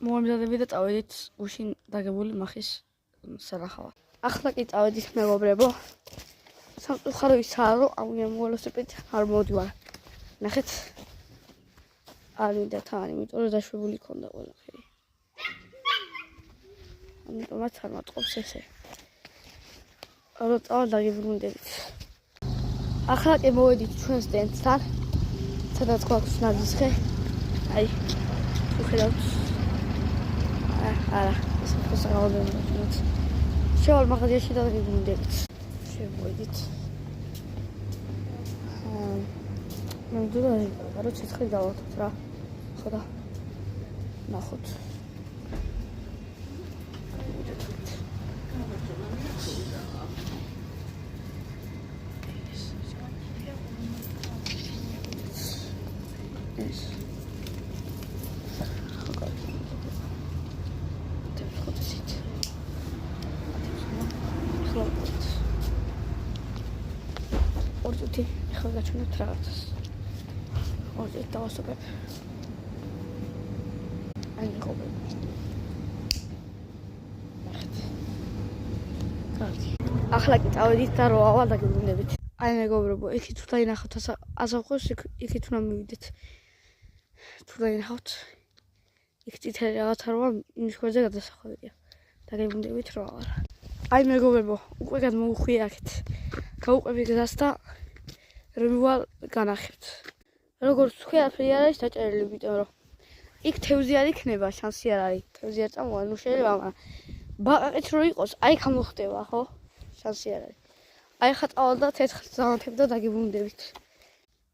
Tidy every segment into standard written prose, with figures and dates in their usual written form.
მოვამზადები და წავედით უშინ დაგებული მახის სანახავად. ახლა კი წავედით მეგობრებო. სამწუხაროა რომ ამ ველოსიპედით არ მოვდივარ. ნახეთ. არ მინდა თან, იმიტომ რომ დაშვებული ქონდა ყველაფერი. ამიტომაც არ მატყობს ესე. რომ წავალ დაგიბრუნდებით. ახლა კი მოვედით ჩვენს ტენტთან. სადაც გვაქვს ნაძისხე. აი, ვხედავთ. არა, ეს უფრო გავაგებთ. შევალ მაღაზიაში და დაგიბრუნდებით. შევედით. მეგობრებო, რა ცეცხლი დავართოთ რა. ხო და ნახოთ. ორწუთი ახლა გაჩვენებთ რაღაცას. ორწუთი დავასწრებ. აი მეგობრებო. ახლა კი წავედით და რო ავალ დაგიბრუნდებით. აი მეგობრებო, იქით თუ დაინახავთ ასახოს, იქით უნდა მივიდეთ. თუ დაინახავთ, იქ წითელი რაღაცა როა იმის ქვეზე გადასახადებია. დაგიბრუნდებით რო ავალ. აი მეგობრებო, უკვე გადმოვუხვიე-აქეთ. გავუყვები გზას და რომ მივალ განახებთ. როგორც თქვი, არაფერი არ არის დაჭერილი, იმიტომ რომ იქ თევზი არ იქნება, შანსი არ არის. თევზი არ წამოვა, ნუ შეიძლება, მაგრამ ბაყაყით რო იყოს, აი იქ მოხდება, ხო? შანსი არ არის. აი ხა წავალ და ცეცხლს დავანთებ და დაგიბრუნდებით.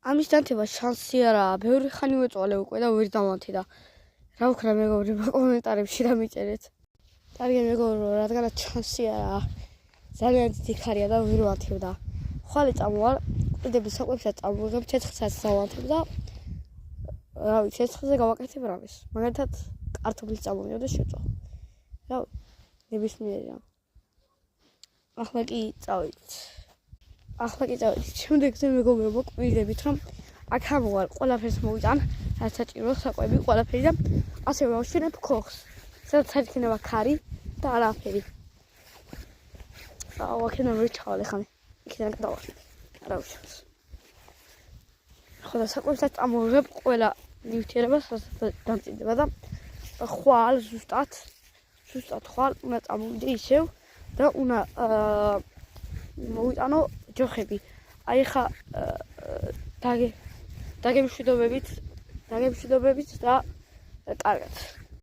ამის დანთება შანსი არაა. ბევრი ხანი ვეწვალე უკვე და ვერ დავანთე და რა ვქნა მეგობრებო, კომენტარებში და მიწერეთ. კარგი მეგობრებო, რადგანაც შანსი არაა. ძალიან დიდი ხარია და ვერ ვანთებ და ხვალე წამოვალ, ყიდების საკვებსაც წამოვიღებ, ცეცხლსაც დავანთებ და რა ვიცი, ცეცხლზე გავაკეთებ რამეს. მაგალითად, კარტოფილს წამოვიღებ და შევწვა. რა ვიცი, ნებისმიერი რამ. ახლა კი წავედით. შემდეგზე მეგობრებო, კვირდებით რომ აქ ამოვალ, ყველაფერს მოვიტან, რაც საჭირო, საკვები, ყველაფერი და ასევე ვავშენებ ქოხს. სადაც არ იქნება ქარი და არაფერი. აქედან ვერ ჩავალ ახლა. იქიდან გადავალ. არა უშავს. ხო და საკვებსაც წამოვიღებ, ყველა ნივთიერებას დამწიდება და ხვალ ზუსტად ხვალ უნდა წამოვიდე ისევ და უნდა მოვიტანო ჯოხები. აი ხა დაგემშვიდობებით და კარგად.